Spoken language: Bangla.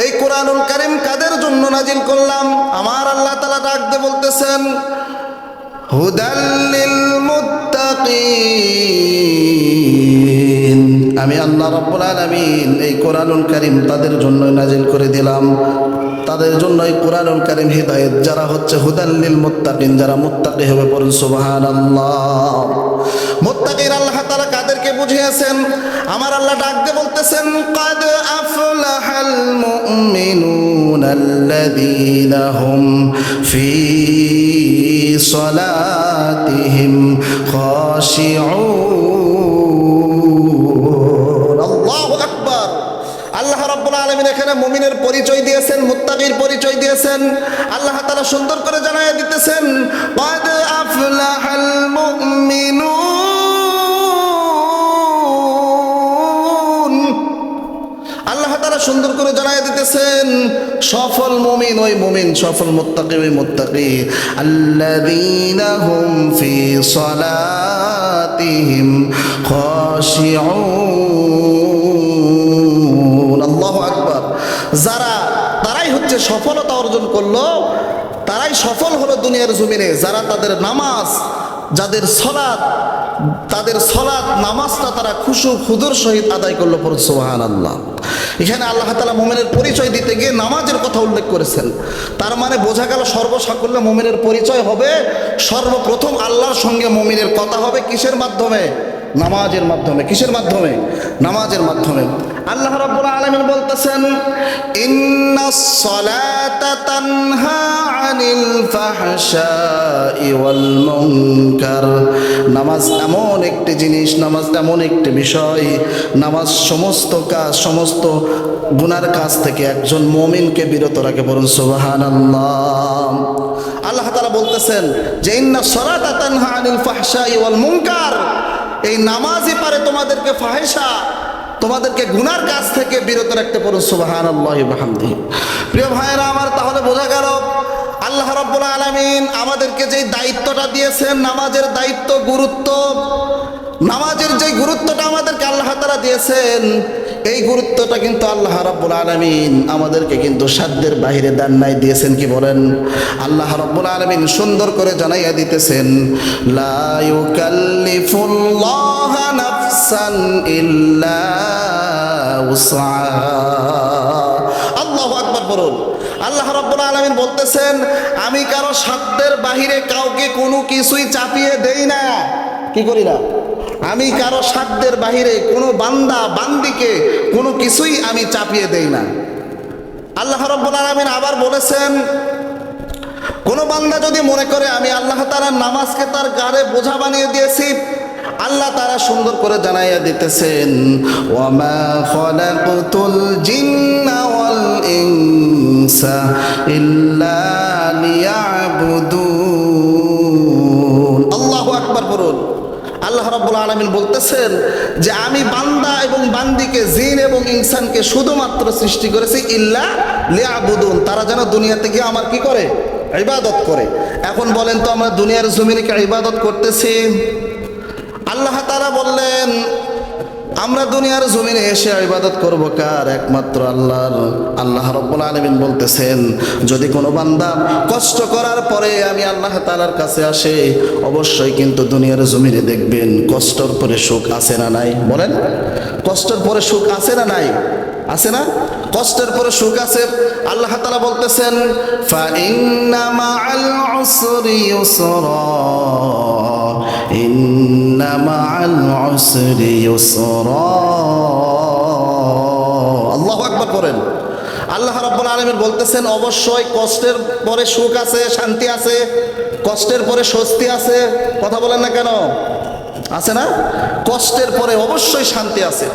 এই কোরআনুল কারীম কাদের জন্য নাজিল করলাম? আমার আল্লাহ তাআলা ডাক দিয়ে বলতেছেন হুদাল্লিল মুত্তাকিন। আমি আল্লাহ রাব্বুল আলামিন এই কোরআনুল কারীম তাদের জন্য নাজিল করে দিলাম, তাদের জন্য এই কোরআনুল কারীম হিদায়াত, যারা হচ্ছে হুদাল্লিল মুত্তাকিন, যারা মুত্তাকি হবে। পড়ুন সুবহানাল্লাহ। মুত্তাকির আল্লাহ তাআলা কাদেরকে বুঝিয়েছেন? আমার আল্লাহ ডাক দিয়ে বলতেছেন কাদ আফলাহাল মুমিনুনাল্লাযীনা হুম ফি সালাতিহিম খাশিউন। আল্লাহু আকবার। আল্লাহ রাব্বুল আলামিন এখানে মুমিনের পরিচয় দিয়েছেন, মুত্তাকির পরিচয় দিয়েছেন। আল্লাহ তাআলা সুন্দর করে জানাইয়া দিতেছেন কাদ আফলাহাল মুমিনুন। আল্লাহ তাআলা সুন্দর করে জানাইয়া দিতেছেন সফল মুমিন ওই মুমিন, সফল মুত্তাকি ওই মুত্তাকি। আল্লাযীনা হুম ফি সালাতিহিম খাশিউন। আল্লাহু আকবার। যারা তারাই হচ্ছে সফলতা অর্জন করলো, তারাই সফল হলো দুনিয়ার জমিনে, যারা তাদের নামাজ, যাদের সালাত, তাদের সালাত নামাজটা তারা খুশু খুদুর সহিত আদায় করলো। পড়ুন সুবহানাল্লাহ। এখানে আল্লাহ তাআলা মুমিনের পরিচয় দিতে গিয়ে নামাজের কথা উল্লেখ করেছেন। তার মানে বোঝা গেল সর্বসাকুল্যে মুমিনের পরিচয় হবে সর্বপ্রথম আল্লাহর সঙ্গে মুমিনের কথা হবে কিসের মাধ্যমে? নামাজের মাধ্যমে। কিসের মাধ্যমে? নামাজের মাধ্যমে। আল্লাহ রাব্বুল আলামিন বলতেছেন ইন্নাস সালাতা তানহা আনিল ফাহশাই ওয়াল মুনকার। নামাজ এমন একটি জিনিস, নামাজ এমন একটি বিষয়, নামাজ সমস্ত কাজ, সমস্ত গুনার কাজ থেকে একজন মুমিনকে বিরত রাখে। বলুন সুবহানাল্লাহ। আল্লাহ তাআলা বলতেছেন যে ইন্নাস সালাতা তানহা আনিল ফাহশাই ওয়াল মুনকার। এই নামাজই পারে তোমাদেরকে ফাহেসা, তোমাদেরকে গুনার কাজ থেকে বিরত রাখতে। পারুন সুবহানাল্লাহি ওয়া বিহামদিহি। প্রিয় ভাইয়েরা আমার, তাহলে বোঝা গেল আল্লাহ রাব্বুল আলামিন আমাদেরকে যে দায়িত্বটা দিয়েছেন, নামাজের দায়িত্ব, গুরুত্ব, নামাজের যে গুরুত্বটা আমাদেরকে আল্লাহ তাআলা দিয়েছেন, এই গুরুত্বটা কিন্তু আল্লাহ রাব্বুল আলামিন আমাদেরকে কিন্তু সাধ্যের বাইরে দেন নাই, দিয়েছেন। কি বলেন? আল্লাহ রাব্বুল আলামিন সুন্দর করে জানাইয়া দিতেছেন লা ইউকাল্লিফুল্লাহু নাফসান ইল্লা উসআহা। আল্লাহু আকবার বলুন। আল্লাহ রাব্বুল আলামিন বলতেছেন আমি কারো সাধ্যের বাহিরে কাউকে কোনো কিছুই চাপিয়ে দেই না। কি করি না? আমি কারো সাধ্যের বাহিরে কোনো বান্দা বান্দিকে কোনো কিছুই আমি চাপিয়ে দেই না। আল্লাহ রাব্বুল আলামিন আবার বলেছেন কোনো বান্দা যদি মনে করে আমি আল্লাহ তাআলার নামাজকে তার গাড়ে বোঝা বানিয়ে দিয়েছি, আল্লাহ তাআলা সুন্দর করে জানাইয়া দিতেছেন ওয়ামা খালাকতুল জিন্না ওয়াল ইনসা ইল্লা লিয়াবুদুন। আল্লাহু আকবার বলুন। আল্লাহ রাব্বুল আলামিন বলতেছেন যে আমি বান্দা এবং বান্দিকে, জিন এবং ইনসানকে শুধুমাত্র সৃষ্টি করেছি ইল্লা লিয়াবুদুন, তারা যেন দুনিয়াতে গিয়ে আমার কি করে? ইবাদত করে। এখন বলেন তো আমরা দুনিয়ার জমিনে কি ইবাদত করতেছি? আল্লাহ তাআলা বললেন আমরা দুনিয়ার জমিনে এসে ইবাদত করব কার? একমাত্র আল্লাহর। আল্লাহ রাব্বুল আলামিন বলতেছেন যদি কোনো বান্দা কষ্ট করার পরে আমি আল্লাহ তাআলার কাছে আসে, অবশ্যই কিন্তু দুনিয়ার জমিনে দেখবেন কষ্টের পরে সুখ আছে না নাই? বলেন, কষ্টের পরে সুখ আছে না নাই? আছে না? কষ্টের পরে সুখ আছে। আল্লাহ তাআলা বলতেছেন ফা ইন্না মাআল উসরি ইউসরা, ইন্না মাআল উসরি ইউসরা। আল্লাহু আকবার করেন। আল্লাহ রাব্বুল আলামিন বলতেছেন অবশ্যই কষ্টের পরে সুখ আছে, শান্তি আছে, কষ্টের পরে স্বস্তি আছে। কথা বলেন না কেন? আছে না? কষ্টের পরে অবশ্যই শান্তি আছে।